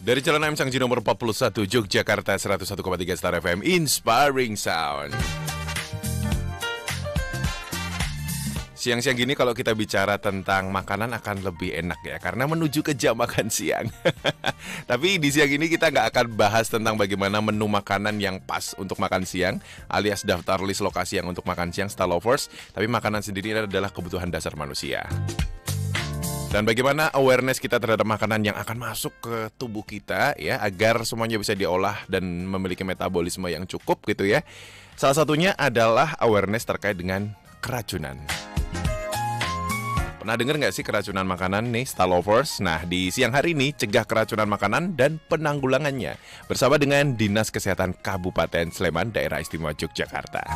Dari Jalan M Sangji nomor 41 Yogyakarta 101,3 Star FM Inspiring Sound. Siang-siang gini kalau kita bicara tentang makanan akan lebih enak ya, karena menuju ke jam makan siang. Tapi di siang ini kita nggak akan bahas tentang bagaimana menu makanan yang pas untuk makan siang, alias daftar list lokasi yang untuk makan siang Star Lovers. Tapi makanan sendiri adalah kebutuhan dasar manusia. Dan bagaimana awareness kita terhadap makanan yang akan masuk ke tubuh kita ya, agar semuanya bisa diolah dan memiliki metabolisme yang cukup gitu ya. Salah satunya adalah awareness terkait dengan keracunan. Pernah dengar nggak sih keracunan makanan nih Star Lovers? Nah, di siang hari ini cegah keracunan makanan dan penanggulangannya bersama dengan Dinas Kesehatan Kabupaten Sleman, Daerah Istimewa Yogyakarta.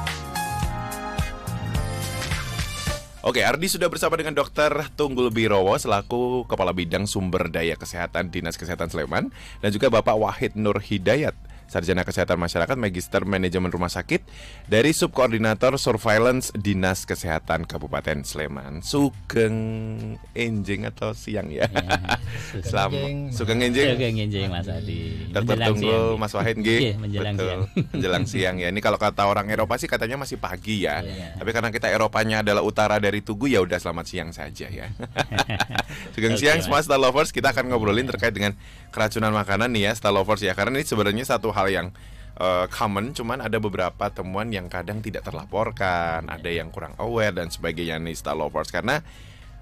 Oke, Ardi sudah bersama dengan Dr. Tunggul Birowo selaku Kepala Bidang Sumber Daya Kesehatan Dinas Kesehatan Sleman, dan juga Bapak Wahid Nur Hidayat, Sarjana Kesehatan Masyarakat, Magister Manajemen Rumah Sakit dari Subkoordinator Surveillance Dinas Kesehatan Kabupaten Sleman. Sugeng enjing atau siang ya? Sugeng enjing Mas Adi. Dr. Tunggul, Mas Wahid nggih. Menjelang siang. Menjelang siang ya. Ini kalau kata orang Eropa sih katanya masih pagi ya. Tapi karena kita Eropanya adalah utara dari Tugu, ya udah selamat siang saja ya. Sugeng siang semua Star Lovers, kita akan ngobrolin terkait dengan keracunan makanan nih ya Star Lovers ya. Karena ini sebenarnya satu hal yang common, cuman ada beberapa temuan yang kadang tidak terlaporkan, ada yang kurang aware dan sebagainya nih Star Lovers. Karena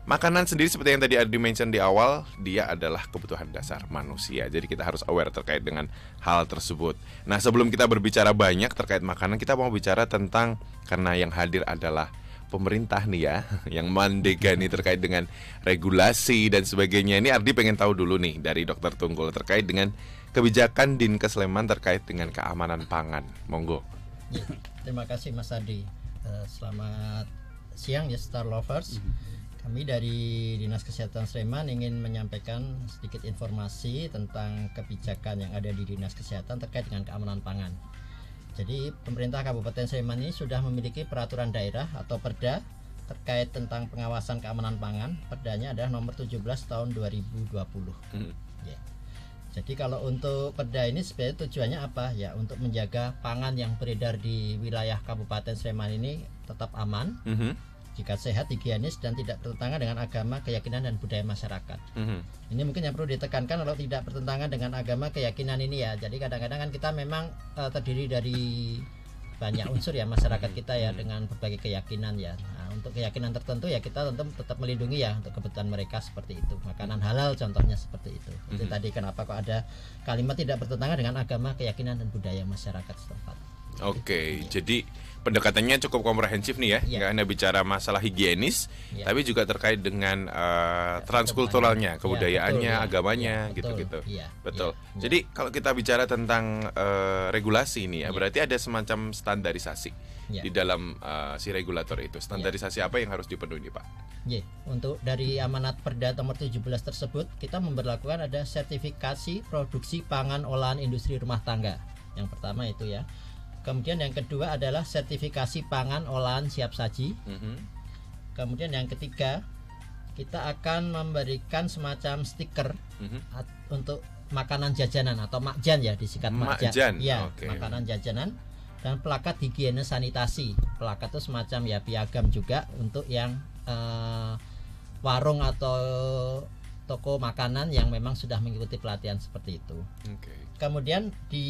makanan sendiri seperti yang tadi Ardi mention di awal, dia adalah kebutuhan dasar manusia. Jadi kita harus aware terkait dengan hal tersebut. Nah, sebelum kita berbicara banyak terkait makanan, kita mau bicara tentang, karena yang hadir adalah pemerintah nih ya, yang mandega nih terkait dengan regulasi dan sebagainya. Ini Ardi pengen tahu dulu nih dari Dr. Tunggul terkait dengan kebijakan Dinkes Sleman terkait dengan keamanan pangan. Monggo. Ya, terima kasih Mas Adi. Selamat siang ya Star Lovers. Kami dari Dinas Kesehatan Sleman ingin menyampaikan sedikit informasi tentang kebijakan yang ada di Dinas Kesehatan terkait dengan keamanan pangan. Jadi pemerintah Kabupaten Sleman ini sudah memiliki peraturan daerah atau Perda terkait tentang pengawasan keamanan pangan. Perdanya adalah nomor 17 tahun 2020. Ya. Jadi kalau untuk Perda ini sebenarnya tujuannya apa? Ya, untuk menjaga pangan yang beredar di wilayah Kabupaten Sleman ini tetap aman, jika sehat, higienis, dan tidak bertentangan dengan agama, keyakinan, dan budaya masyarakat. Ini mungkin yang perlu ditekankan, kalau tidak bertentangan dengan agama, keyakinan ini ya. Jadi kadang-kadang kan kita memang terdiri dari banyak unsur ya masyarakat kita ya, dengan berbagai keyakinan ya. Nah, untuk keyakinan tertentu ya kita tentu tetap melindungi ya untuk kebutuhan mereka seperti itu. Makanan halal contohnya seperti itu. Itu tadi kenapa kok ada kalimat tidak bertentangan dengan agama, keyakinan, dan budaya masyarakat setempat. Oke, jadi pendekatannya cukup komprehensif nih ya. Nggak hanya bicara masalah higienis, tapi juga terkait dengan transkulturalnya, kebudayaannya, agamanya, gitu-gitu. Betul. Jadi kalau kita bicara tentang regulasi ini ya, berarti ada semacam standarisasi di dalam si regulator itu. Standarisasi apa yang harus dipenuhi, Pak? Untuk dari amanat Perda nomor 17 tersebut, kita memberlakukan ada sertifikasi produksi pangan olahan industri rumah tangga. Yang pertama itu ya. Kemudian yang kedua adalah sertifikasi pangan olahan siap saji. Kemudian yang ketiga, kita akan memberikan semacam stiker untuk makanan jajanan atau makjan ya, disingkat makjan. Ya, makanan jajanan, dan plakat higiene sanitasi. Plakat itu semacam ya piagam juga untuk yang warung atau toko makanan yang memang sudah mengikuti pelatihan seperti itu. Kemudian di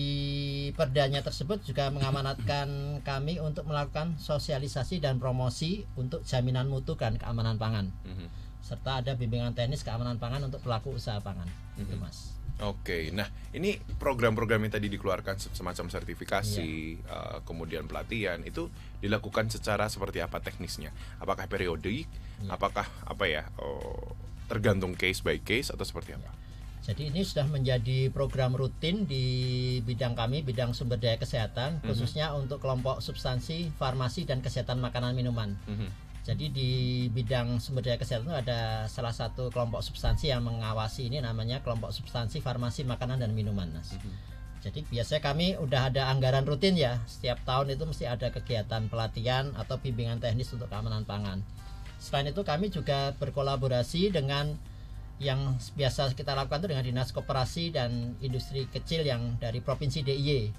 perdanya tersebut juga mengamanatkan kami untuk melakukan sosialisasi dan promosi untuk jaminan mutu dan keamanan pangan, serta ada bimbingan teknis keamanan pangan untuk pelaku usaha pangan. Itu Mas. Oke, nah ini program-program yang tadi dikeluarkan semacam sertifikasi, kemudian pelatihan, itu dilakukan secara seperti apa teknisnya? Apakah periodik? Apakah tergantung case by case atau seperti apa? Jadi ini sudah menjadi program rutin di bidang kami, bidang sumber daya kesehatan, khususnya untuk kelompok substansi, farmasi, dan kesehatan makanan minuman. Jadi di bidang sumber daya kesehatan itu ada salah satu kelompok substansi yang mengawasi, ini namanya kelompok substansi, farmasi, makanan, dan minuman, Mas. Jadi biasanya kami udah ada anggaran rutin ya, setiap tahun itu mesti ada kegiatan pelatihan atau bimbingan teknis untuk keamanan pangan. Selain itu kami juga berkolaborasi dengan yang biasa kita lakukan itu dengan Dinas Koperasi dan Industri Kecil yang dari Provinsi DIY.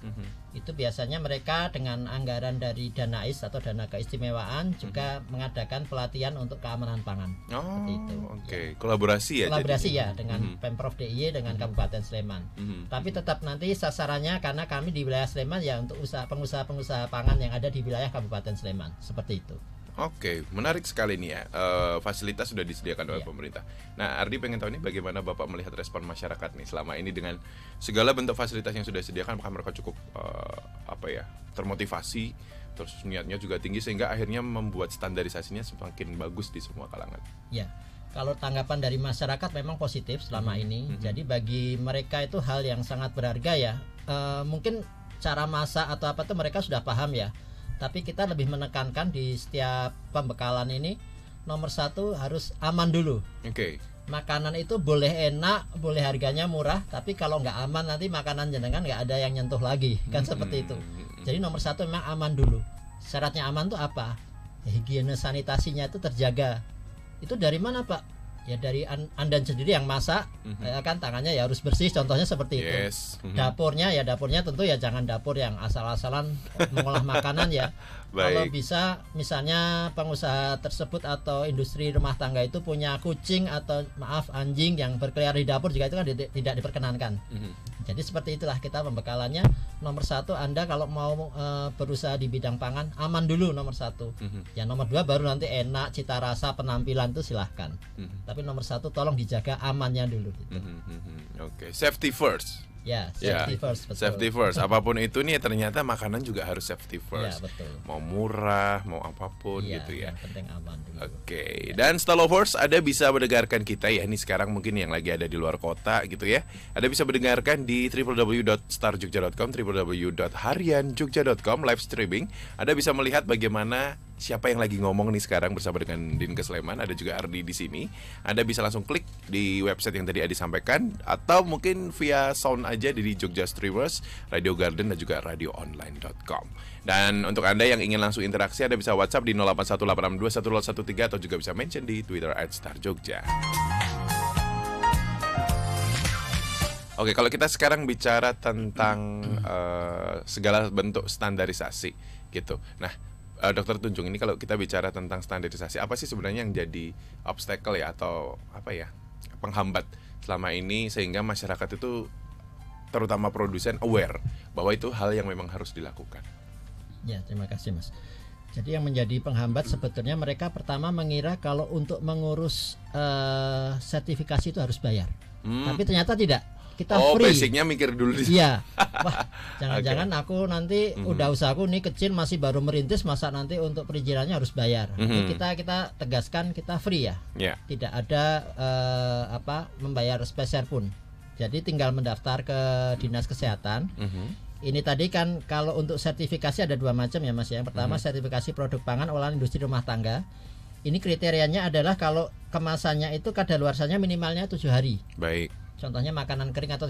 Itu biasanya mereka dengan anggaran dari dana AIS atau dana keistimewaan juga mengadakan pelatihan untuk keamanan pangan. Seperti itu. Oke. Kolaborasi ya. Kolaborasi ya dengan Pemprov DIY dengan Kabupaten Sleman. Tapi tetap nanti sasarannya karena kami di wilayah Sleman ya untuk pengusaha-pengusaha pangan yang ada di wilayah Kabupaten Sleman. Seperti itu. Oke, menarik sekali nih ya. Fasilitas sudah disediakan oleh pemerintah. Nah, Ardi pengen tahu nih bagaimana Bapak melihat respon masyarakat nih selama ini dengan segala bentuk fasilitas yang sudah disediakan, apakah mereka cukup termotivasi, terus niatnya juga tinggi sehingga akhirnya membuat standarisasinya semakin bagus di semua kalangan. Ya, kalau tanggapan dari masyarakat memang positif selama ini. Jadi bagi mereka itu hal yang sangat berharga ya. Mungkin cara masak atau apa tuh mereka sudah paham ya. Tapi kita lebih menekankan di setiap pembekalan ini nomor satu harus aman dulu. Oke. Makanan itu boleh enak, boleh harganya murah, tapi kalau nggak aman nanti makanan jenengan nggak ada yang nyentuh lagi, kan seperti itu. Jadi nomor satu memang aman dulu. Syaratnya aman tuh apa? Higiene sanitasinya itu terjaga. Itu dari mana Pak? Ya dari Anda sendiri yang masak, kan tangannya ya harus bersih. Contohnya seperti itu. Dapurnya tentu ya jangan dapur yang asal-asalan mengolah makanan ya. Kalau bisa misalnya pengusaha tersebut atau industri rumah tangga itu punya kucing atau anjing yang berkeliaran di dapur juga itu kan tidak diperkenankan. Jadi seperti itulah kita pembekalannya. Nomor satu Anda kalau mau berusaha di bidang pangan aman dulu nomor satu. Ya nomor dua baru nanti enak cita rasa penampilan itu silahkan. Tapi nomor satu tolong dijaga amannya dulu. Gitu. Oke, safety first. Ya, safety first. Betul. Safety first. Apapun itu nih ternyata makanan juga harus safety first. Ya, betul. Mau murah, mau apapun gitu ya. Yang penting aman dulu. Oke. Dan Star Lovers ada bisa mendengarkan kita ya. Ini sekarang mungkin yang lagi ada di luar kota gitu ya. Ada bisa mendengarkan di www.starjogja.com, www.harianjogja.com live streaming. Ada bisa melihat bagaimana siapa yang lagi ngomong nih sekarang bersama dengan Dinkes Sleman. Ada juga Ardi di sini. Anda bisa langsung klik di website yang tadi Adi sampaikan atau mungkin via sound aja di Jogja Streamers, Radio Garden dan juga radioonline.com. Dan untuk Anda yang ingin langsung interaksi Anda bisa WhatsApp di 0818621013 atau juga bisa mention di Twitter @starjogja. Oke, kalau kita sekarang bicara tentang segala bentuk standarisasi gitu. Nah, Dokter Tunjung, ini kalau kita bicara tentang standarisasi, apa sih sebenarnya yang jadi obstacle ya atau apa ya penghambat selama ini sehingga masyarakat itu terutama produsen aware bahwa itu hal yang memang harus dilakukan? Ya, terima kasih Mas. Jadi yang menjadi penghambat sebetulnya mereka pertama mengira kalau untuk mengurus sertifikasi itu harus bayar, tapi ternyata tidak. Kita free. Basicnya mikir dulu. Iya. Wah, jangan-jangan aku nanti udah usahaku nih kecil masih baru merintis, masa nanti untuk perizinannya harus bayar. Jadi kita tegaskan kita free ya. Tidak ada membayar sepeser pun. Jadi tinggal mendaftar ke Dinas Kesehatan. Ini tadi kan kalau untuk sertifikasi ada dua macam ya Mas. Yang pertama sertifikasi produk pangan olahan industri rumah tangga. Ini kriterianya adalah kalau kemasannya itu kadaluarsanya minimalnya 7 hari. Baik. Contohnya makanan kering atau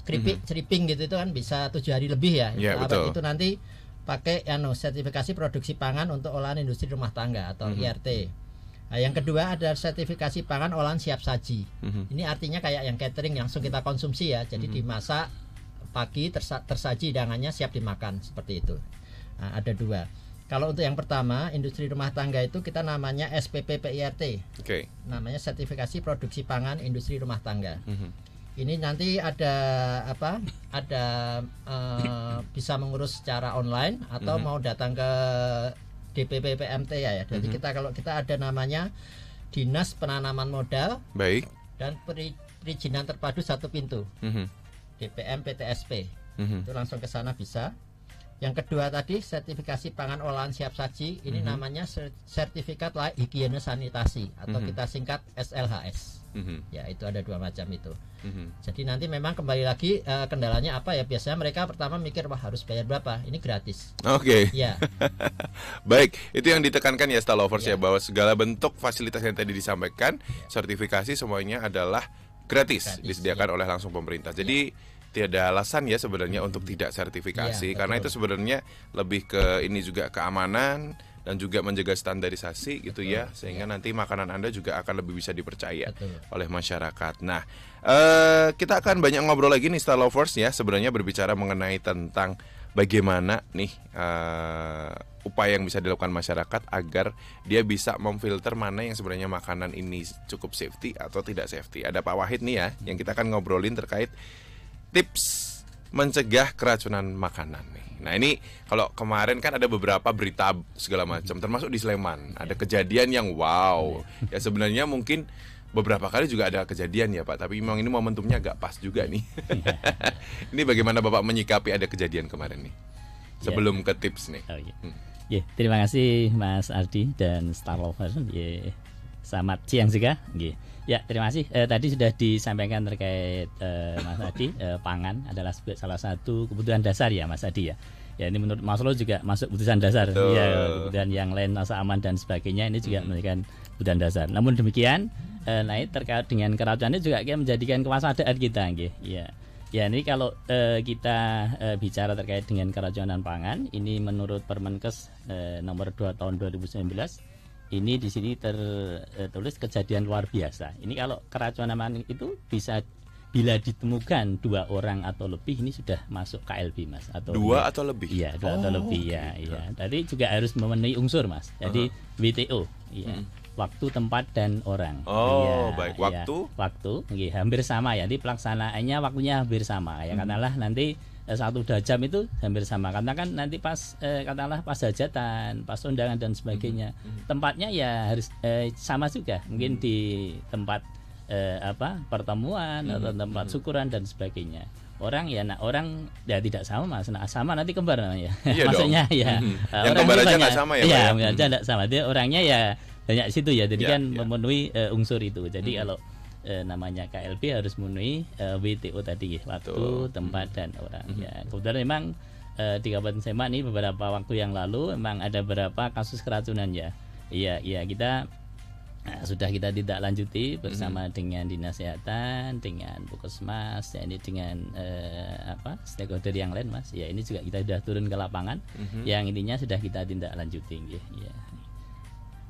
keripik gitu itu kan bisa 7 hari lebih ya. Betul. Itu nanti pakai sertifikasi produksi pangan untuk olahan industri rumah tangga atau IRT. Nah, yang kedua ada sertifikasi pangan olahan siap saji. Ini artinya kayak yang catering langsung kita konsumsi ya. Jadi dimasak pagi tersaji hidangannya siap dimakan seperti itu. Nah, ada dua. Kalau untuk yang pertama industri rumah tangga itu kita namanya SPP PIRT. Namanya sertifikasi produksi pangan industri rumah tangga. Ini nanti ada bisa mengurus secara online atau mau datang ke DPP PMT ya. Jadi kalau kita ada namanya Dinas Penanaman Modal. Baik. Dan perizinan terpadu satu pintu. DPM PTSP. Itu langsung ke sana bisa. Yang kedua tadi sertifikasi pangan olahan siap saji, ini namanya sertifikat layak higiene sanitasi atau kita singkat SLHS. Ya, itu ada dua macam itu. Jadi nanti memang kembali lagi kendalanya apa ya? Biasanya mereka pertama mikir wah harus bayar berapa? Ini gratis. Ya. Baik, itu yang ditekankan ya Star Lovers ya bahwa segala bentuk fasilitas yang tadi disampaikan, sertifikasi semuanya adalah gratis disediakan oleh langsung pemerintah. Jadi tidak ada alasan ya sebenarnya untuk tidak sertifikasi karena itu sebenarnya lebih ke ini juga keamanan dan juga menjaga standarisasi gitu ya, sehingga nanti makanan Anda juga akan lebih bisa dipercaya oleh masyarakat. Nah, kita akan banyak ngobrol lagi nih Star Lovers ya, sebenarnya berbicara mengenai tentang bagaimana nih upaya yang bisa dilakukan masyarakat agar dia bisa memfilter mana yang sebenarnya makanan ini cukup safety atau tidak safety. Ada Pak Wahid nih ya, yang kita akan ngobrolin terkait tips mencegah keracunan makanan nih. Nah ini kalau kemarin kan ada beberapa berita segala macam, termasuk di Sleman ada kejadian yang wow. Ya sebenarnya mungkin beberapa kali juga ada kejadian ya Pak, tapi memang ini momentumnya agak pas juga nih. Ini bagaimana Bapak menyikapi ada kejadian kemarin nih? Sebelum ke tips nih. Ya, terima kasih Mas Ardi dan Star Lovers. Selamat siang juga. Ya, terima kasih. Tadi sudah disampaikan terkait Mas Adi, pangan adalah salah satu kebutuhan dasar ya Mas Adi ya. Ya ini menurut Maslow juga masuk kebutuhan dasar. Ya, kebutuhan yang lain rasa aman dan sebagainya ini juga merupakan kebutuhan dasar. Namun demikian, terkait dengan keracunan ini juga menjadikan kewaspadaan kita. Ya. Ya ini kalau kita bicara terkait dengan keracunan pangan, ini menurut Permenkes nomor 2 tahun 2019. Ini di sini tertulis kejadian luar biasa. Ini kalau keracunan pangan itu bisa bila ditemukan 2 orang atau lebih, ini sudah masuk KLB Mas. Atau 2 atau lebih? Iya, 2 atau lebih ya. Iya. Tadi juga harus memenuhi unsur Mas. Jadi WTO. Iya. Waktu, tempat dan orang. Oh, baik. Waktu? Ya, waktu. Hampir sama ya. Jadi pelaksanaannya waktunya hampir sama. Ya katakanlah nanti 1 jam itu hampir sama, karena kan nanti pas katakanlah pas hajatan, pas undangan dan sebagainya, tempatnya ya harus sama juga, mungkin di tempat pertemuan atau tempat syukuran dan sebagainya. Orang ya, orang ya tidak sama Mas, sama nanti kembar namanya. Iya maksudnya dong. Ya yang kembar aja nggak sama ya Pak? Iya, aja nggak sama. Dia orangnya ya banyak situ ya, jadi kan memenuhi unsur itu. Jadi kalau namanya KLB harus memenuhi WTO tadi, waktu, tempat dan orang. Ya, kebetulan memang di Kabupaten Sleman ini beberapa waktu yang lalu memang ada beberapa kasus keracunan ya. Iya kita sudah kita tindak lanjuti bersama dengan Dinas Kesehatan, dengan Puskesmas, ya ini dengan stakeholder yang lain Mas. Ya ini juga kita sudah turun ke lapangan, yang intinya sudah kita tindak lanjuti. Ya.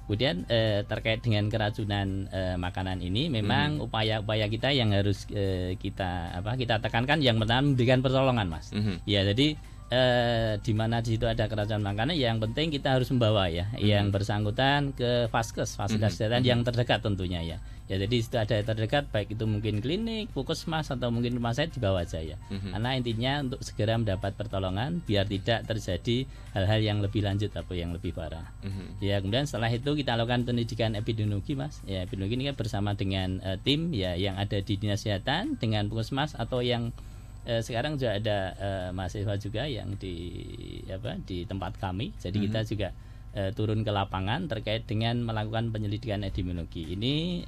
Kemudian terkait dengan keracunan makanan ini, memang upaya-upaya kita yang harus kita tekankan, yang pertama memberikan pertolongan Mas. Ya jadi di mana di situ ada keracunan makanan, yang penting kita harus membawa ya yang bersangkutan ke Vaskes, fasilitas kesehatan yang terdekat tentunya ya. Ya jadi itu ada terdekat, baik itu mungkin klinik, puskesmas atau mungkin rumah sakit, dibawa saja. Karena intinya untuk segera mendapat pertolongan biar tidak terjadi hal-hal yang lebih lanjut atau yang lebih parah. Ya kemudian setelah itu kita lakukan pendidikan epidemiologi Mas. Ya epidemiologi ini kan bersama dengan tim ya yang ada di Dinas Kesehatan, dengan puskesmas atau yang sekarang juga ada mahasiswa juga yang di tempat kami. Jadi kita juga turun ke lapangan terkait dengan melakukan penyelidikan epidemiologi. Ini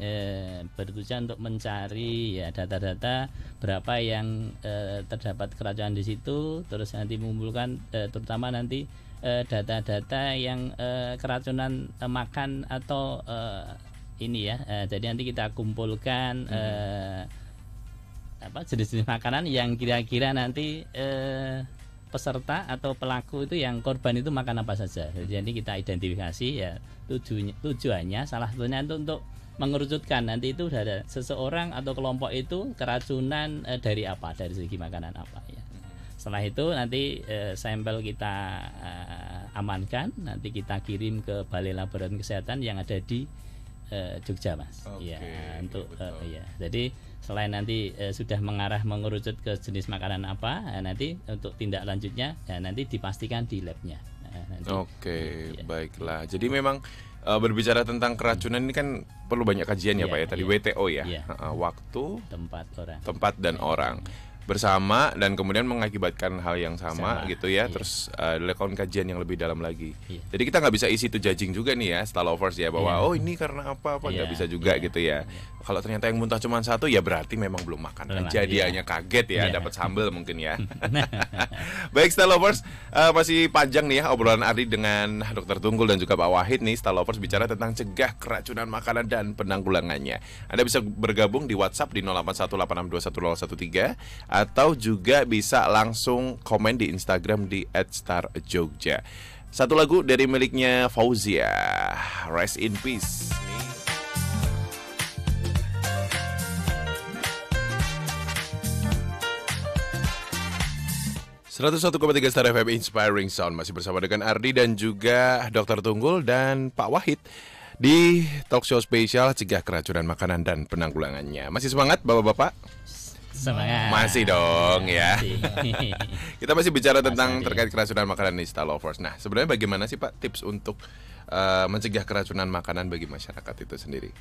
bertujuan untuk mencari ya data-data berapa yang terdapat keracunan di situ, terus nanti mengumpulkan terutama nanti data-data yang keracunan makan atau ini ya. Jadi nanti kita kumpulkan jenis-jenis makanan yang kira-kira nanti peserta atau pelaku itu yang korban itu makan apa saja. Jadi kita identifikasi ya tujuannya salah satunya untuk mengerucutkan nanti itu ada seseorang atau kelompok itu keracunan dari apa, dari segi makanan apa ya. Setelah itu nanti sampel kita amankan, nanti kita kirim ke Balai Laboratorium Kesehatan yang ada di Jogja Mas. Ya untuk ya. Jadi selain nanti sudah mengarah mengerucut ke jenis makanan apa, nanti untuk tindak lanjutnya nanti dipastikan di labnya. Baiklah. Jadi memang berbicara tentang keracunan ini kan perlu banyak kajian ya Pak ya. Tadi WTO ya. Waktu, tempat dan orang. Bersama dan kemudian mengakibatkan hal yang sama gitu ya. Terus dilakukan kajian yang lebih dalam lagi. Jadi kita nggak bisa isi itu judging juga nih ya, Star Lovers ya, bahwa oh ini karena apa nggak bisa juga gitu ya. Kalau ternyata yang muntah cuma 1 ya berarti memang belum makan aja, dianya kaget ya, dapat sambal mungkin ya. Baik Star Lovers, masih panjang nih ya obrolan Ardi dengan Dr. Tunggul dan juga Pak Wahid nih. Star Lovers bicara tentang cegah keracunan makanan dan penanggulangannya. Anda bisa bergabung di WhatsApp di 0818621013 atau juga bisa langsung komen di Instagram di @starjogja. Satu lagu dari miliknya Fauzia, Rest in Peace. 101,3 Star FM Inspiring Sound, masih bersama dengan Ardi dan juga Dr. Tunggul dan Pak Wahid di talk show spesial Cegah Keracunan Makanan dan Penanggulangannya. Masih semangat Bapak-bapak? Semangat. Masih dong ya. Kita masih bicara tentang Mas terkait keracunan makanan di Star Lovers. Nah, sebenarnya bagaimana sih Pak tips untuk mencegah keracunan makanan bagi masyarakat itu sendiri?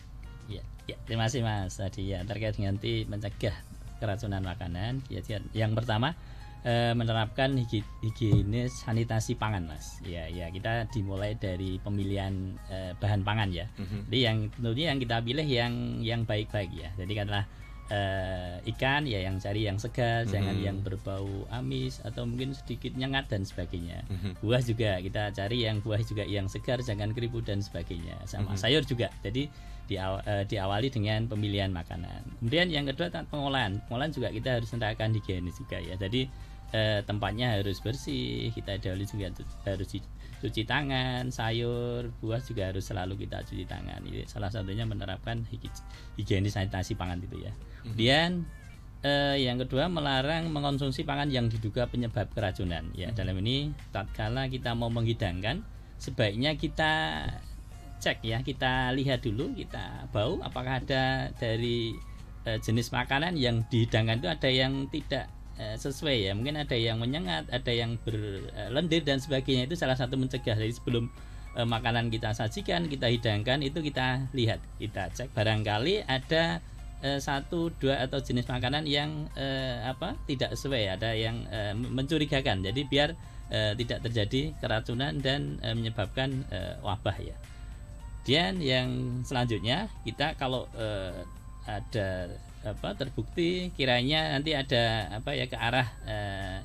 Ya, terima kasih Mas. Tadi ya terkait dengan mencegah keracunan makanan. Ya, yang pertama menerapkan higienis sanitasi pangan, Mas. Ya, kita dimulai dari pemilihan bahan pangan ya. Jadi yang tentunya yang kita pilih yang baik-baik ya. Jadi katakanlah ikan ya yang cari yang segar, jangan yang berbau amis atau mungkin sedikit nyengat dan sebagainya. Buah juga kita cari yang buah juga yang segar, jangan keriput dan sebagainya. Sama sayur juga. Jadi diawali dengan pemilihan makanan. Kemudian yang kedua pengolahan juga kita harus menerapkan higienis juga ya. Jadi tempatnya harus bersih, kita dahulu juga harus cuci tangan, sayur, buah juga harus selalu kita cuci tangan. Ini salah satunya menerapkan higienis sanitasi pangan itu ya. Kemudian yang kedua melarang mengkonsumsi pangan yang diduga penyebab keracunan. Ya, dalam ini tatkala kita mau menghidangkan, sebaiknya kita cek ya, kita lihat dulu, kita bau apakah ada dari jenis makanan yang dihidangkan itu ada yang tidak sesuai ya, mungkin ada yang menyengat, ada yang berlendir dan sebagainya. Itu salah satu mencegah. Jadi sebelum makanan kita sajikan, kita hidangkan, itu kita lihat, kita cek barangkali ada satu dua atau jenis makanan yang tidak sesuai, ada yang mencurigakan. Jadi biar tidak terjadi keracunan dan menyebabkan wabah ya. Dan yang selanjutnya kita kalau ada terbukti kiranya nanti ada ke arah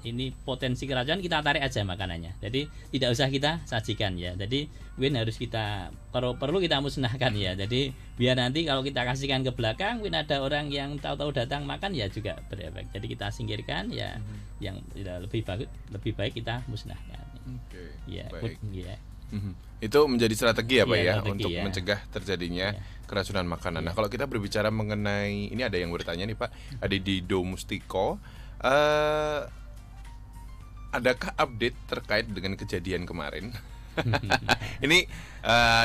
ini potensi keracunan, kita tarik aja makanannya. Jadi tidak usah kita sajikan ya. Jadi mungkin harus kita perlu kita musnahkan ya. Jadi biar nanti kalau kita kasihkan ke belakang, mungkin ada orang yang tahu-tahu datang makan ya juga berefek. Jadi kita singkirkan ya, yang lebih baik kita musnahkan. Ya, baik. Ya. Itu menjadi strategi ya Pak ya untuk mencegah terjadinya keracunan makanan. Nah, kalau kita berbicara mengenai ini, ada yang bertanya nih Pak, ada di Domustiko, adakah update terkait dengan kejadian kemarin? Ini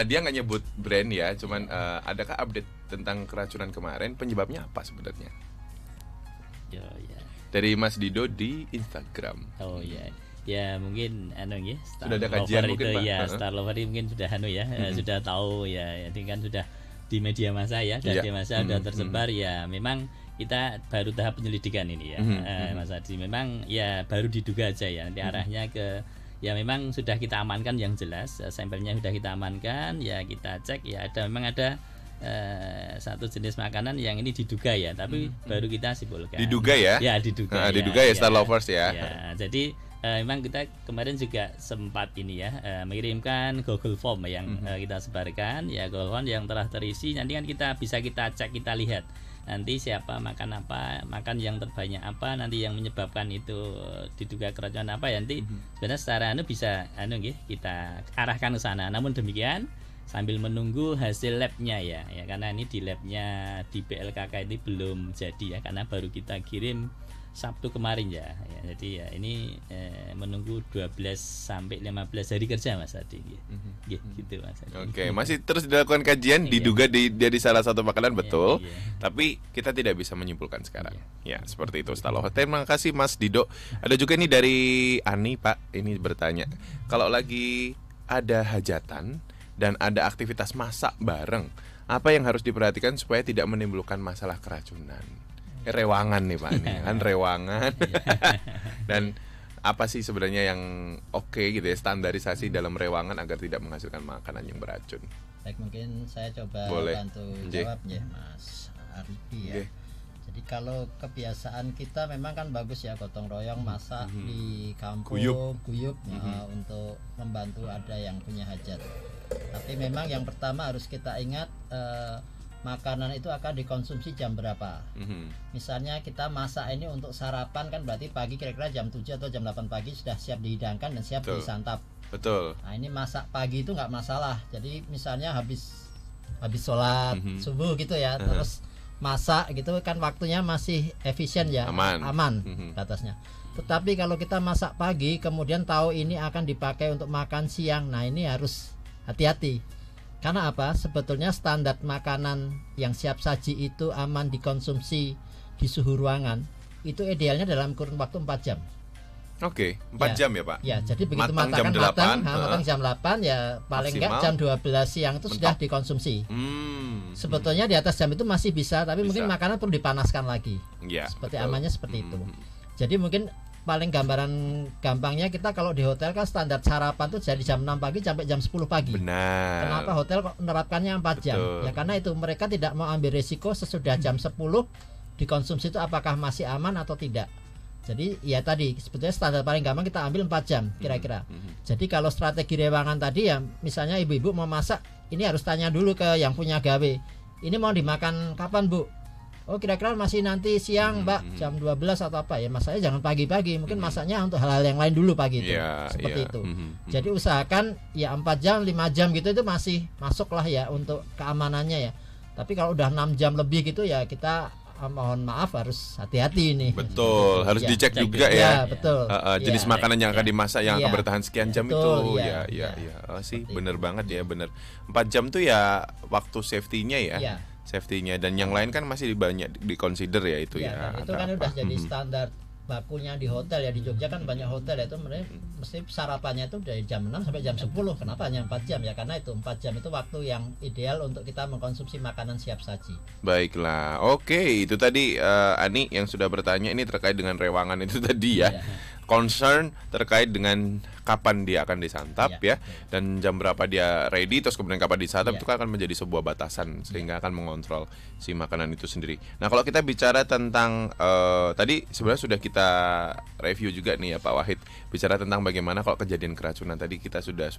dia nggak nyebut brand ya, cuman adakah update tentang keracunan kemarin, penyebabnya apa sebenarnya? Dari Mas Dido di Instagram. Oh iya. Ya mungkin sudah ada kajian mungkin Pak. Ya, Star Lover mungkin sudah sudah tahu ya. Ini kan sudah di media massa ya, media massa sudah tersebar ya. Memang kita baru tahap penyelidikan ini ya, Mas Adi. Memang ya baru diduga aja ya. Nanti arahnya ke ya memang sudah kita amankan yang jelas, sampelnya sudah kita amankan ya, kita cek ya memang ada satu jenis makanan yang ini diduga ya, tapi baru kita simpulkan. Diduga ya? Ya diduga. Diduga ya Star Lovers ya. Ya, jadi memang kita kemarin juga sempat ini ya mengirimkan Google Form yang kita sebarkan ya, Google Form yang telah terisi. Nanti kan kita cek, kita lihat nanti siapa makan apa, makan yang terbanyak apa, nanti yang menyebabkan itu diduga keracunan apa ya, nanti sebenarnya secara bisa kita arahkan ke sana. Namun demikian sambil menunggu hasil labnya ya, karena ini di labnya di BLKK ini belum jadi ya, karena baru kita kirim Sabtu kemarin ya. Jadi ya ini menunggu 12 sampai 15 hari kerja Mas Adi. Gitu Mas Adi. Oke, masih terus dilakukan kajian, diduga dari salah satu makanan betul. Tapi kita tidak bisa menyimpulkan sekarang. Ya, seperti itu. Terima kasih Mas Dido. Ada juga nih dari Ani Pak, ini bertanya, kalau lagi ada hajatan dan ada aktivitas masak bareng, apa yang harus diperhatikan supaya tidak menimbulkan masalah keracunan? Rewangan nih Pak, nih kan rewangan. Dan apa sih sebenarnya yang oke gitu ya, standarisasi dalam rewangan agar tidak menghasilkan makanan yang beracun? Baik, mungkin saya coba bantu jawab ya Mas Arify ya. Jadi kalau kebiasaan kita memang kan bagus ya, gotong royong masak di kampung, guyup untuk membantu ada yang punya hajat. Tapi memang yang pertama harus kita ingat, makanan itu akan dikonsumsi jam berapa. Misalnya kita masak ini untuk sarapan kan berarti pagi kira-kira jam 7 atau jam 8 pagi sudah siap dihidangkan dan siap disantap. Betul. Nah ini masak pagi itu nggak masalah. Jadi misalnya habis sholat subuh gitu ya, terus masak gitu kan waktunya masih efisien ya, aman batasnya. Tetapi kalau kita masak pagi kemudian tahu ini akan dipakai untuk makan siang, nah ini harus hati-hati. Karena apa? Sebetulnya standar makanan yang siap saji itu aman dikonsumsi di suhu ruangan itu idealnya dalam kurun waktu 4 jam. Oke, 4 jam ya Pak? Ya, jadi begitu matang matang jam 8 ya paling enggak jam 12 siang itu sudah dikonsumsi. Sebetulnya di atas jam itu masih bisa, tapi mungkin makanan perlu dipanaskan lagi. Ya, seperti amannya seperti itu. Jadi mungkin paling gambaran gampangnya kita kalau di hotel kan standar sarapan tuh dari jam 6 pagi sampai jam 10 pagi. Benar. Kenapa hotel kok menerapkannya 4 jam? Ya karena itu mereka tidak mau ambil resiko sesudah jam 10 dikonsumsi itu apakah masih aman atau tidak. Jadi ya tadi sebetulnya standar paling gampang kita ambil 4 jam kira-kira. Jadi kalau strategi rewangan tadi ya misalnya ibu-ibu mau masak, ini harus tanya dulu ke yang punya gawe. Ini mau dimakan kapan Bu? Oh kira-kira masih nanti siang Mbak, jam 12 atau apa ya. Masaknya jangan pagi-pagi, mungkin masaknya untuk hal-hal yang lain dulu pagi itu. Seperti itu. Jadi usahakan ya 4 jam, 5 jam gitu itu masih masuk lah ya untuk keamanannya ya. Tapi kalau udah 6 jam lebih gitu ya kita mohon maaf harus hati-hati ini. Betul, harus dicek juga ya. Betul. Jenis makanan yang akan dimasak yang akan bertahan sekian jam itu. Ya. Sih bener banget ya, bener. 4 jam tuh ya waktu safety-nya ya. Safety-nya dan yang lain kan masih banyak dikonsider ya itu ya. Itu kan udah jadi standar bakunya di hotel ya. Di Jogja kan banyak hotel ya, itu mesti sarapannya itu dari jam 6 sampai jam 10. Kenapa hanya 4 jam ya? Karena itu 4 jam itu waktu yang ideal untuk kita mengkonsumsi makanan siap saji. Baiklah, oke, itu tadi Ani yang sudah bertanya ini terkait dengan rewangan itu tadi ya. Concern terkait dengan kapan dia akan disantap ya, dan jam berapa dia ready, terus kemudian kapan disantap itu akan menjadi sebuah batasan sehingga akan mengontrol si makanan itu sendiri. Nah kalau kita bicara tentang tadi sebenarnya sudah kita review juga nih ya Pak Wahid, bicara tentang bagaimana kalau kejadian keracunan tadi kita sudah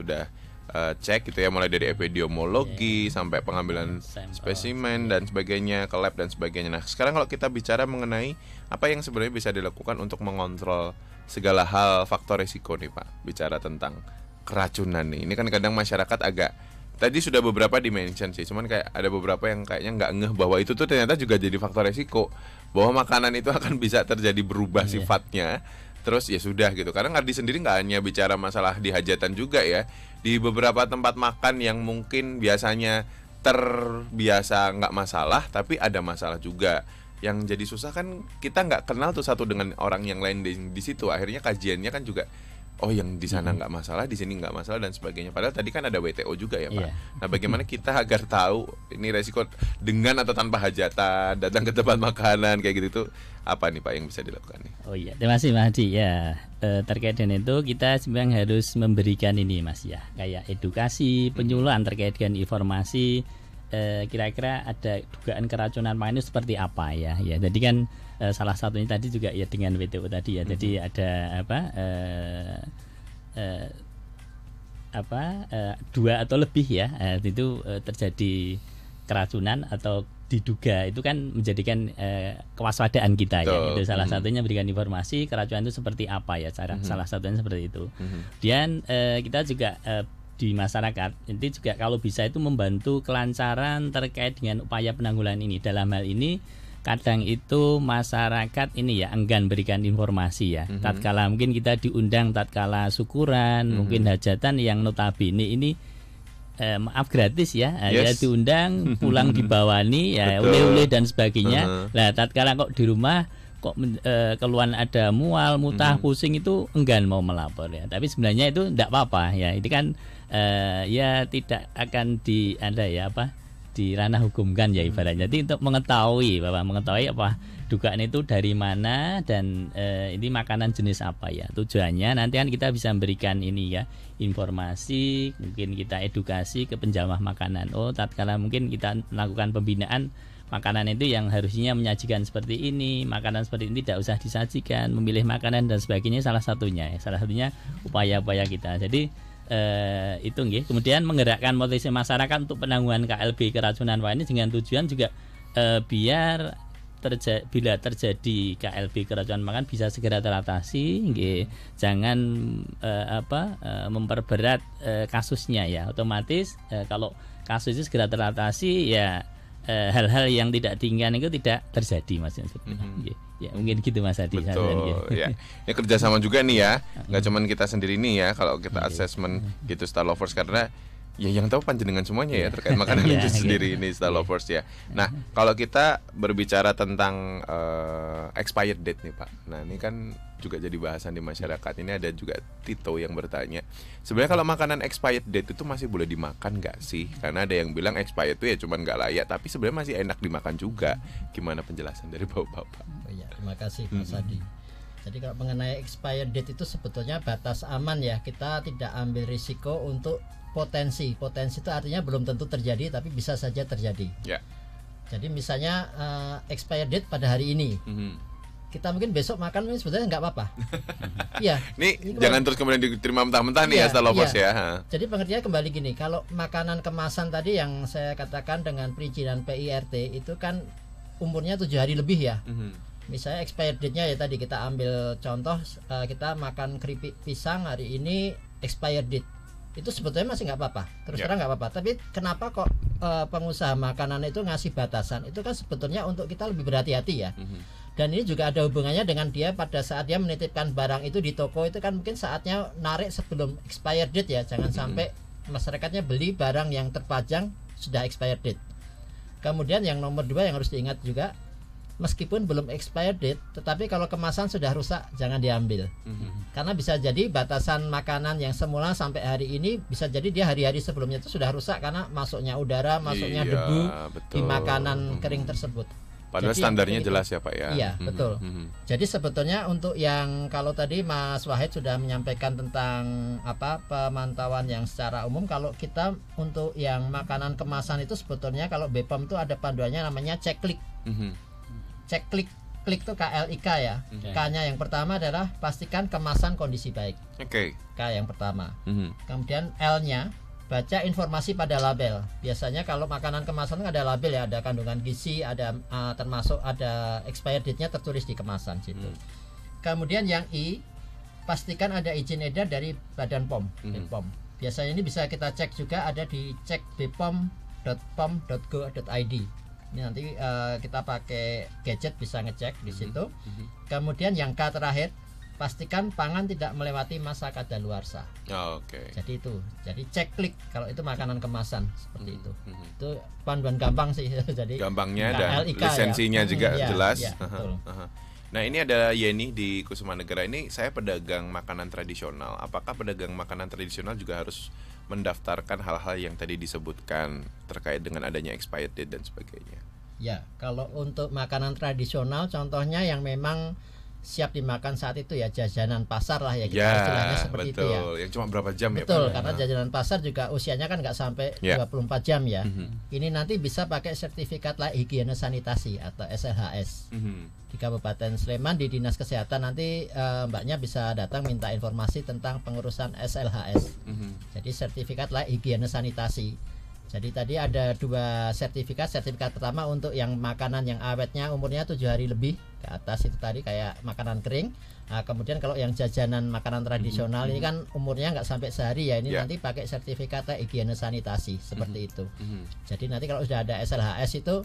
cek gitu ya, mulai dari epidemiologi sampai pengambilan spesimen dan sebagainya ke lab dan sebagainya. Nah sekarang kalau kita bicara mengenai apa yang sebenarnya bisa dilakukan untuk mengontrol segala hal faktor risiko nih Pak, bicara tentang keracunan nih. Ini kan kadang masyarakat agak, tadi sudah beberapa dimention sih, cuman kayak ada beberapa yang kayaknya nggak ngeh bahwa itu tuh ternyata juga jadi faktor risiko, bahwa makanan itu akan bisa terjadi berubah sifatnya. Terus ya sudah gitu. Karena Ngardi sendiri nggak hanya bicara masalah di hajatan juga ya, di beberapa tempat makan yang mungkin biasanya terbiasa nggak masalah, tapi ada masalah juga. Yang jadi susah kan kita nggak kenal tuh satu dengan orang yang lain di situ. Akhirnya kajiannya kan juga, oh yang di sana nggak masalah, di sini nggak masalah dan sebagainya. Padahal tadi kan ada WTO juga ya Pak. Nah bagaimana kita agar tahu ini resiko dengan atau tanpa hajatan datang ke tempat makanan kayak gitu tuh apa nih Pak yang bisa dilakukan nih? Oh iya, terima kasih Mas Hadi ya. Terkait dengan itu kita sebenarnya harus memberikan ini Mas ya, kayak edukasi, penyuluhan terkait dengan informasi. Kira-kira ada dugaan keracunan makanan itu seperti apa ya? Ya, jadi kan salah satunya tadi juga ya dengan WTO tadi ya. Jadi ada dua atau lebih ya itu terjadi keracunan atau diduga, itu kan menjadikan kewaspadaan kita ya. Itu salah satunya berikan informasi keracunan itu seperti apa ya, cara salah satunya seperti itu. Dan kita juga di masyarakat ini juga kalau bisa itu membantu kelancaran terkait dengan upaya penanggulangan ini. Dalam hal ini kadang itu masyarakat ini ya enggan berikan informasi ya. Tatkala mungkin kita diundang tatkala syukuran, mungkin hajatan yang notabene ini maaf gratis ya, ya diundang pulang dibawani ya oleh-oleh dan sebagainya. Nah tatkala kok di rumah kok keluhan ada mual, mutah, pusing itu enggan mau melapor ya. Tapi sebenarnya itu tidak apa-apa ya. Ini kan ya tidak akan di ranah hukum kan ya ibaratnya. Jadi untuk mengetahui apa dugaan itu dari mana dan ini makanan jenis apa ya. Tujuannya nanti kan kita bisa memberikan ini ya informasi, mungkin kita edukasi ke penjamah makanan. Oh, tatkala mungkin kita melakukan pembinaan makanan itu yang harusnya menyajikan seperti ini, makanan seperti ini tidak usah disajikan, memilih makanan dan sebagainya salah satunya upaya-upaya kita. Jadi itu nggih. Kemudian menggerakkan motivasi masyarakat untuk penanggulangan KLB keracunan wayang ini dengan tujuan juga biar bila terjadi KLB keracunan makan bisa segera teratasi, nggih. Jangan memperberat kasusnya ya. Otomatis kalau kasus itu segera teratasi ya hal-hal yang tidak diinginkan itu tidak terjadi, Mas. Ya mungkin gitu, Mas Adi. Betul ya. Ini kerjasama juga nih ya, nggak cuman kita sendiri nih ya kalau kita assessment gitu Star Lovers, karena ya yang tahu panjenengan semuanya ya terkait makanan itu sendiri ini Star Lovers ya. Nah kalau kita berbicara tentang expired date nih Pak, nah ini kan juga jadi bahasan di masyarakat. Ini ada juga Tito yang bertanya, sebenarnya kalau makanan expired date itu masih boleh dimakan nggak sih? Karena ada yang bilang expired itu ya cuman nggak layak, tapi sebenarnya masih enak dimakan juga. Gimana penjelasan dari Bapak? Oh ya, terima kasih Mas Adi. Jadi kalau mengenai expired date itu sebetulnya batas aman ya. Kita tidak ambil risiko untuk potensi itu artinya belum tentu terjadi, tapi bisa saja terjadi. Ya. Jadi misalnya expired date pada hari ini, kita mungkin besok makan ini sebetulnya nggak apa-apa. Iya. Ini jangan terus kemudian diterima mentah-mentah nih ya Star Lovers ya. Jadi pengertiannya kembali gini, kalau makanan kemasan tadi yang saya katakan dengan perizinan PIRT itu kan umurnya 7 hari lebih ya. Misalnya expired date-nya ya tadi kita ambil contoh, kita makan keripik pisang hari ini expired date. Itu sebetulnya masih nggak apa-apa, terus terang nggak apa-apa. Tapi kenapa kok pengusaha makanan itu ngasih batasan? Itu kan sebetulnya untuk kita lebih berhati-hati ya. Dan ini juga ada hubungannya dengan dia pada saat dia menitipkan barang itu di toko, itu kan mungkin saatnya narik sebelum expired date ya. Jangan sampai masyarakatnya beli barang yang terpajang sudah expired date. Kemudian yang nomor 2 yang harus diingat juga, meskipun belum expired date, tetapi kalau kemasan sudah rusak jangan diambil. Karena bisa jadi batasan makanan yang semula sampai hari ini bisa jadi dia hari-hari sebelumnya itu sudah rusak karena masuknya udara, masuknya debu di makanan kering tersebut. Padahal jadi standarnya jelas ya Pak ya. Iya betul. Jadi sebetulnya untuk yang kalau tadi Mas Wahid sudah menyampaikan tentang pemantauan yang secara umum, kalau kita untuk yang makanan kemasan itu sebetulnya kalau BPOM itu ada panduannya namanya ceklik. Ceklik itu KLIK ya. K-nya yang pertama adalah pastikan kemasan kondisi baik. K yang pertama. Kemudian L-nya baca informasi pada label. Biasanya kalau makanan kemasan ada label ya, ada kandungan gizi, ada termasuk ada expired date-nya tertulis di kemasan situ. Kemudian yang I, pastikan ada izin edar dari Badan POM, BPOM. Biasanya ini bisa kita cek juga, ada di cek bpom.pom.go.id. Ini nanti kita pakai gadget bisa ngecek di situ. Kemudian yang K terakhir, pastikan pangan tidak melewati masa kadaluarsa. Jadi itu, jadi ceklik kalau itu makanan kemasan seperti itu. Itu panduan gampang sih. Jadi gampangnya dan lisensinya juga jelas. Nah ini ada Yeni di Kusuma Negara. Ini saya pedagang makanan tradisional. Apakah pedagang makanan tradisional juga harus mendaftarkan hal-hal yang tadi disebutkan terkait dengan adanya expired date dan sebagainya? Ya, kalau untuk makanan tradisional contohnya yang memang siap dimakan saat itu ya jajanan pasar lah ya, kita istilahnya seperti itu ya. Yang cuma berapa jam ya? Betul, karena jajanan pasar juga usianya kan nggak sampai 24 jam ya. Ini nanti bisa pakai sertifikat layak higiene sanitasi atau SLHS. Di Kabupaten Sleman di Dinas Kesehatan nanti mbaknya bisa datang minta informasi tentang pengurusan SLHS. Jadi sertifikat layak higiene sanitasi. Jadi tadi ada 2 sertifikat. Sertifikat pertama untuk yang makanan yang awetnya umurnya 7 hari lebih ke atas, itu tadi kayak makanan kering. Nah, kemudian kalau yang jajanan makanan tradisional ini kan umurnya nggak sampai sehari ya, ini nanti pakai sertifikat higiene sanitasi seperti itu. Jadi nanti kalau sudah ada SLHS itu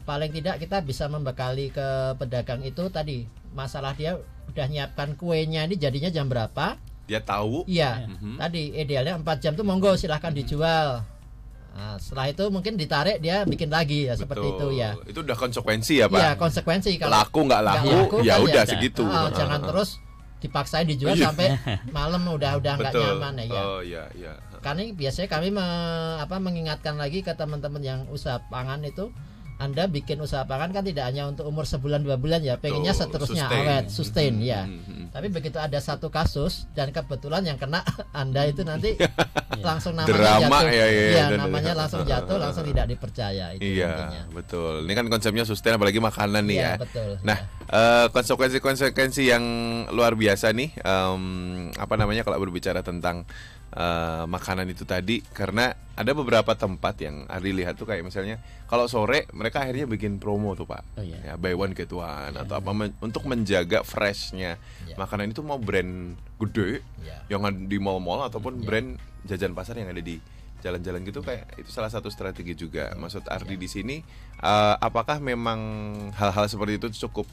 paling tidak kita bisa membekali ke pedagang itu tadi, masalah dia udah nyiapkan kuenya ini jadinya jam berapa, dia tahu. Iya. Tadi idealnya 4 jam tuh monggo silahkan dijual. Nah, setelah itu mungkin ditarik dia bikin lagi ya. Betul. Seperti itu ya. Itu udah konsekuensi ya Pak? Iya konsekuensi. Kalau laku nggak laku ya udah segitu. Jangan terus dipaksain dijual sampai malam udah nggak nyaman ya. Iya. Karena biasanya kami mengingatkan lagi ke teman-teman yang usaha pangan itu, Anda bikin usaha pangan kan tidak hanya untuk umur sebulan 2 bulan ya, pengennya seterusnya awet, sustain ya. Tapi begitu ada satu kasus dan kebetulan yang kena Anda itu nanti langsung namanya drama jatuh. Ya, namanya langsung jatuh, langsung tidak dipercaya itu intinya. Betul. Ini kan konsepnya sustain apalagi makanan nih ya. Betul. Nah, konsekuensi yang luar biasa nih kalau berbicara tentang makanan itu tadi, karena ada beberapa tempat yang Ardi lihat tuh kayak misalnya kalau sore mereka akhirnya bikin promo tuh Pak, ya buy one get one atau apa untuk menjaga freshnya makanan itu, mau brand gede yang ada di mall-mall ataupun brand jajan pasar yang ada di jalan-jalan gitu, kayak itu salah satu strategi juga. Maksud Ardi di sini apakah memang hal-hal seperti itu cukup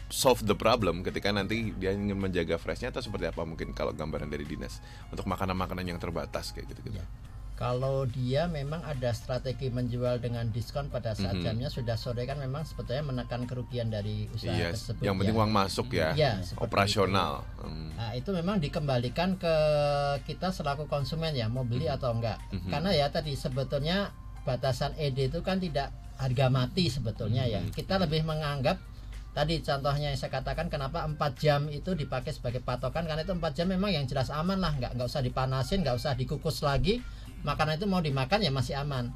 solve the problem ketika nanti dia ingin menjaga freshnya, atau seperti apa mungkin kalau gambaran dari dinas untuk makanan-makanan yang terbatas kayak gitu-gitu? Kalau dia memang ada strategi menjual dengan diskon pada saat jamnya sudah sore, kan memang sebetulnya menekan kerugian dari usaha tersebut. Yang penting uang masuk operasional. Nah, itu memang dikembalikan ke kita selaku konsumen ya, mau beli atau enggak. Karena ya tadi sebetulnya batasan ED itu kan tidak harga mati sebetulnya ya. Kita lebih menganggap tadi contohnya yang saya katakan, kenapa 4 jam itu dipakai sebagai patokan, karena itu 4 jam memang yang jelas aman lah, nggak usah dipanasin, nggak usah dikukus lagi, makanan itu mau dimakan ya masih aman.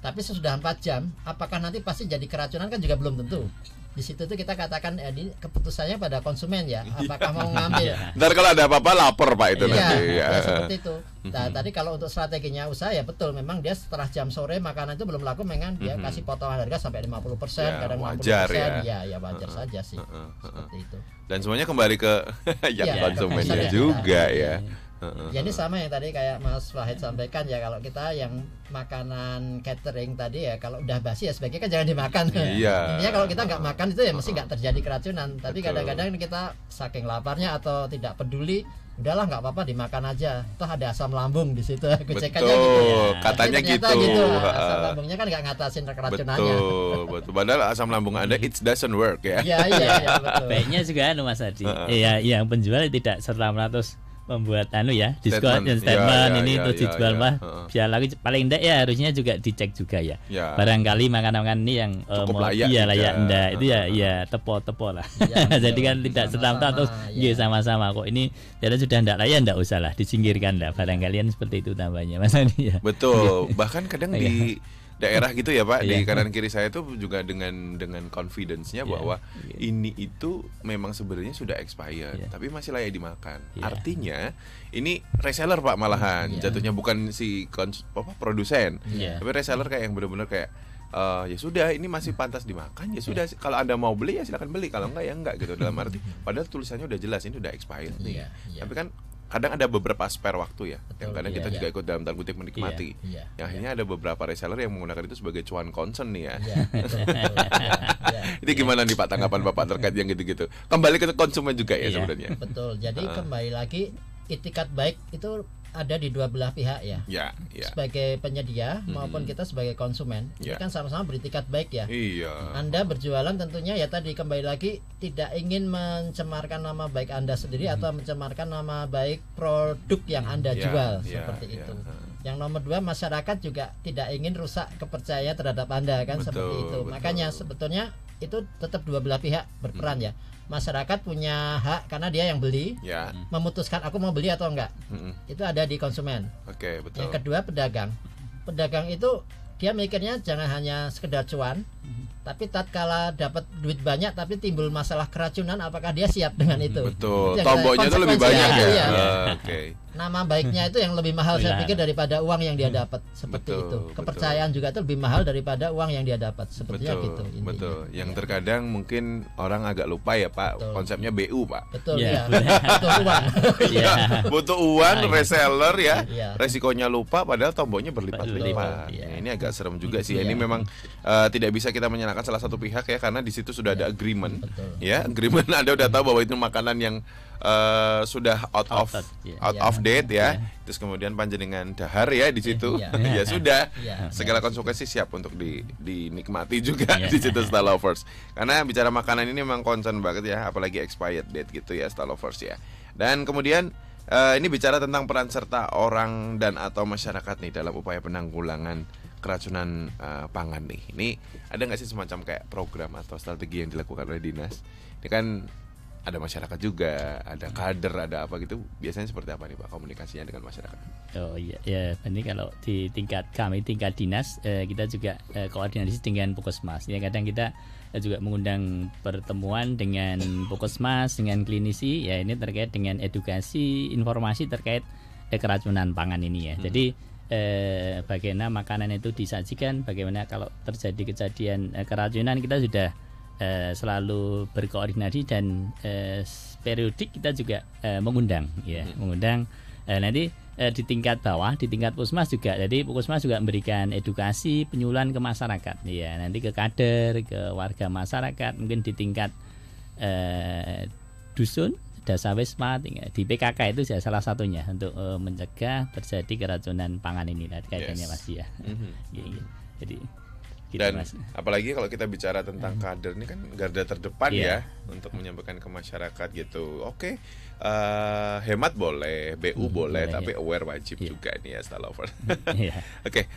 Tapi sesudah 4 jam apakah nanti pasti jadi keracunan kan juga belum tentu. Di situ tuh kita katakan ini keputusannya pada konsumen ya, apakah mau ngambil. Ntar kalau ada apa-apa lapor Pak itu nanti. Seperti itu. Nah, tadi kalau untuk strateginya usaha ya betul, memang dia setelah jam sore makanan itu belum laku, memang dia kasih potongan harga sampai 50%, kadang 60%. Wajar ya wajar saja sih. Seperti itu. Dan semuanya kembali ke konsumennya juga ya. Ya ini sama yang tadi kayak Mas Wahid sampaikan ya, kalau kita yang makanan catering tadi ya, kalau udah basi ya sebaiknya kan jangan dimakan. Intinya kalau kita nggak makan itu ya mesti nggak terjadi keracunan. Tapi kadang-kadang kita saking laparnya atau tidak peduli, udahlah nggak apa-apa dimakan aja, toh ada asam lambung di situ. Kucekannya gitu ya. Katanya gitu. Asam lambungnya kan nggak ngatasin keracunannya. Betul. Padahal asam lambung Anda it doesn't work ya. Iya betul. Baiknya juga Mas Adi. Yang penjual tidak serta-merta membuat diskon statement ini terus dijual biar lagi, paling enggak ya harusnya juga dicek juga ya. Barangkali makanan-makanan ini yang layak enggak itu ya tepo lah. Jadi kan tidak serta-merta terus sama-sama kok ini ternyata sudah enggak layak, enggak usah lah disingkirkan dah, barangkali seperti itu tambahnya Mas Adi ya. Betul. Bahkan kadang di daerah gitu ya Pak, di kanan kiri saya itu juga dengan confidence-nya bahwa ini itu memang sebenarnya sudah expired tapi masih layak dimakan. Artinya ini reseller Pak malahan jatuhnya, bukan si produsen. Tapi reseller kayak yang benar-benar kayak ya sudah ini masih pantas dimakan, ya sudah kalau Anda mau beli ya silakan beli, kalau enggak ya enggak gitu. Dalam arti padahal tulisannya udah jelas ini udah expired nih. Tapi kan kadang ada beberapa spare waktu ya, yang kadang kita juga ikut dalam tanda kutip menikmati. Yang akhirnya ada beberapa reseller yang menggunakan itu sebagai cuan concern nih ya. Ini gimana nih Pak tanggapan Bapak terkait yang gitu-gitu? Kembali ke konsumen juga ya sebenarnya. Betul. Jadi kembali lagi itikat baik itu ada di dua belah pihak ya. Sebagai penyedia maupun kita sebagai konsumen, kita kan sama-sama beritikat baik ya. Anda berjualan tentunya ya tadi kembali lagi tidak ingin mencemarkan nama baik Anda sendiri atau mencemarkan nama baik produk yang Anda jual seperti itu. Yang nomor 2, masyarakat juga tidak ingin rusak kepercayaan terhadap Anda kan, seperti itu. Makanya sebetulnya itu tetap dua belah pihak berperan ya. Masyarakat punya hak karena dia yang beli, memutuskan aku mau beli atau enggak. Itu ada di konsumen. Betul. Yang kedua pedagang itu dia mikirnya jangan hanya sekedar cuan, tapi tatkala dapat duit banyak tapi timbul masalah keracunan, apakah dia siap dengan itu? Betul. Tomboknya itu lebih banyak ya. Nama baiknya itu yang lebih mahal saya pikir daripada uang yang dia dapat, seperti itu. Kepercayaan juga itu lebih mahal daripada uang yang dia dapat, sepertinya gitu intinya. Betul. Yang terkadang mungkin orang agak lupa ya Pak, konsepnya BU Pak. Betul butuh uang. Butuh uang, reseller ya. Resikonya lupa padahal tomboknya berlipat-lipat. Ini agak serem juga sih. Ini memang tidak bisa kita menyalahkan salah satu pihak ya, karena di situ sudah ada agreement. Ya, agreement Anda udah tahu bahwa itu makanan yang sudah out of date ya. Terus kemudian panjenengan dahar ya di situ. Ya sudah. Segala konsekuensi siap untuk dinikmati juga di situ Star Lovers. Karena bicara makanan ini memang concern banget ya, apalagi expired date gitu ya Star Lovers ya. Dan kemudian ini bicara tentang peran serta orang dan atau masyarakat nih dalam upaya penanggulangan keracunan pangan nih. Ini ada nggak sih semacam kayak program atau strategi yang dilakukan oleh dinas? Ini kan ada masyarakat juga, ada kader, ada apa gitu. Biasanya seperti apa nih Pak komunikasinya dengan masyarakat? Oh iya, ya ini kalau di tingkat dinas kita juga koordinasi dengan Puskesmas. Ya kadang kita juga mengundang pertemuan dengan Puskesmas, dengan klinisi. Ya ini terkait dengan edukasi, informasi terkait keracunan pangan ini ya. Jadi bagaimana makanan itu disajikan, bagaimana kalau terjadi kejadian keracunan, kita sudah selalu berkoordinasi dan periodik kita juga mengundang nanti di tingkat bawah, di tingkat Puskesmas juga. Jadi Puskesmas juga memberikan edukasi penyuluhan ke masyarakat ya, nanti ke kader, ke warga masyarakat, mungkin di tingkat dusun, Dasa Wisma, di PKK itu salah satunya untuk mencegah terjadi keracunan pangan ini kaitannya Mas ya. Jadi gitu, dan Mas. Apalagi kalau kita bicara tentang kader ini kan garda terdepan ya untuk menyampaikan ke masyarakat gitu. Oke, hemat boleh, BU boleh, tapi aware wajib juga nih ya Star Lovers. Oke,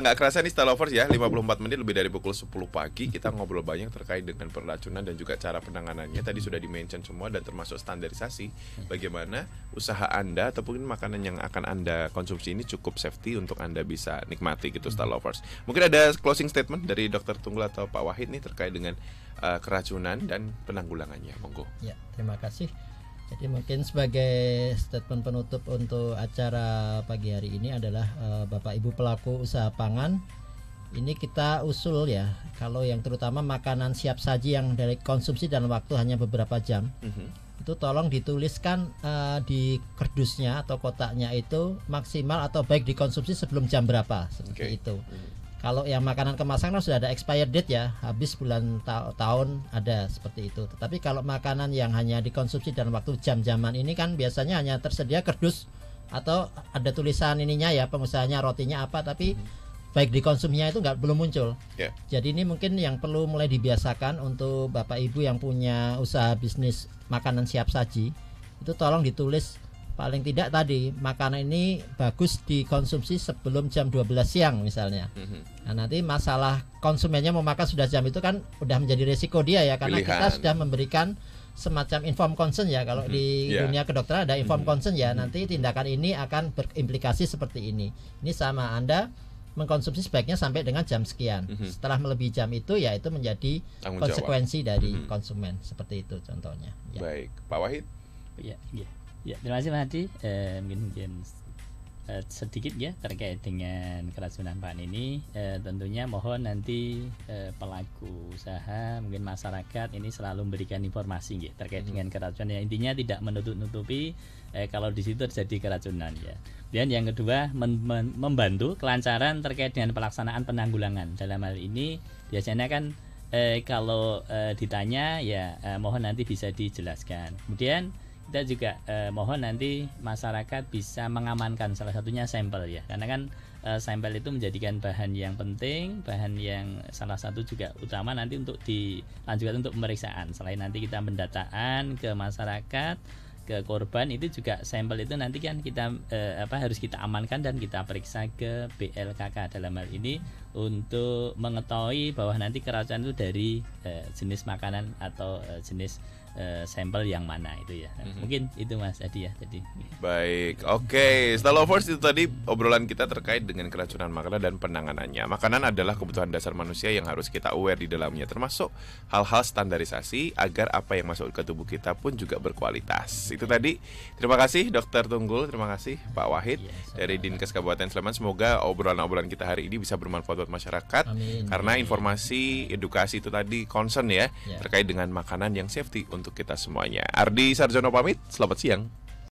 nggak kerasa nih Star Lovers ya, 54 menit lebih dari pukul 10 pagi kita ngobrol banyak terkait dengan peracunan dan juga cara penanganannya. Tadi sudah di-mention semua dan termasuk standarisasi bagaimana usaha Anda ataupun makanan yang akan Anda konsumsi ini cukup safety untuk Anda bisa nikmati gitu Star Lovers. Mungkin ada closing statement dari Dr. Tunggul atau Pak Wahid nih terkait dengan keracunan dan penanggulangannya, monggo. Ya, terima kasih. Jadi mungkin sebagai statement penutup untuk acara pagi hari ini adalah Bapak Ibu pelaku usaha pangan, ini kita usul ya, kalau yang terutama makanan siap saji yang dari konsumsi dalam waktu hanya beberapa jam, itu tolong dituliskan di kerdusnya atau kotaknya itu maksimal atau baik dikonsumsi sebelum jam berapa, seperti itu. Kalau yang makanan kemasan kan sudah ada expired date ya, habis bulan tahun ada seperti itu. Tetapi kalau makanan yang hanya dikonsumsi dalam waktu jam-jaman ini kan biasanya hanya tersedia kerdus atau ada tulisan ininya ya, pengusahanya rotinya apa, tapi baik dikonsumsinya itu belum muncul. Jadi ini mungkin yang perlu mulai dibiasakan untuk Bapak Ibu yang punya usaha bisnis makanan siap saji, itu tolong ditulis paling tidak tadi makanan ini bagus dikonsumsi sebelum jam 12 siang misalnya. Nah nanti masalah konsumennya mau makan sudah jam itu kan udah menjadi resiko dia ya, karena kita sudah memberikan semacam informed consent ya, kalau di dunia kedokteran ada informed consent ya, nanti tindakan ini akan berimplikasi seperti ini. Ini sama Anda mengkonsumsi sebaiknya sampai dengan jam sekian. Setelah melebihi jam itu ya itu menjadi konsekuensi dari konsumen, seperti itu contohnya ya. Baik, Pak Wahid. Ya, terima kasih Mas Hadi. Mungkin sedikit ya terkait dengan keracunan pangan ini. Tentunya mohon nanti pelaku usaha, mungkin masyarakat ini selalu memberikan informasi ya, terkait dengan keracunan. Yang intinya tidak menutup-nutupi kalau di situ terjadi keracunan ya. Dan yang kedua membantu kelancaran terkait dengan pelaksanaan penanggulangan. Dalam hal ini biasanya kan kalau ditanya ya mohon nanti bisa dijelaskan. Kemudian kita juga mohon nanti masyarakat bisa mengamankan salah satunya sampel ya, karena kan sampel itu menjadikan bahan yang penting, bahan yang salah satu juga utama nanti untuk dilanjutkan untuk pemeriksaan. Selain nanti kita pendataan ke masyarakat, ke korban, itu juga sampel itu nanti kan kita harus kita amankan dan kita periksa ke BLKK dalam hal ini untuk mengetahui bahwa nanti keracunan itu dari jenis makanan atau jenis sampel yang mana itu ya. Mungkin itu Mas Adi ya. Jadi baik, oke. Star Lovers, itu tadi obrolan kita terkait dengan keracunan makanan dan penanganannya. Makanan adalah kebutuhan dasar manusia yang harus kita aware di dalamnya, termasuk hal-hal standarisasi agar apa yang masuk ke tubuh kita pun juga berkualitas. Itu tadi. Terima kasih Dr. Tunggul, terima kasih Pak Wahid dari Dinkes Kabupaten Sleman. Semoga obrolan-obrolan kita hari ini bisa bermanfaat buat masyarakat. Amin. Karena informasi, edukasi itu tadi concern ya terkait dengan makanan yang safety untuk kita semuanya. Ardi Sarjono pamit, selamat siang.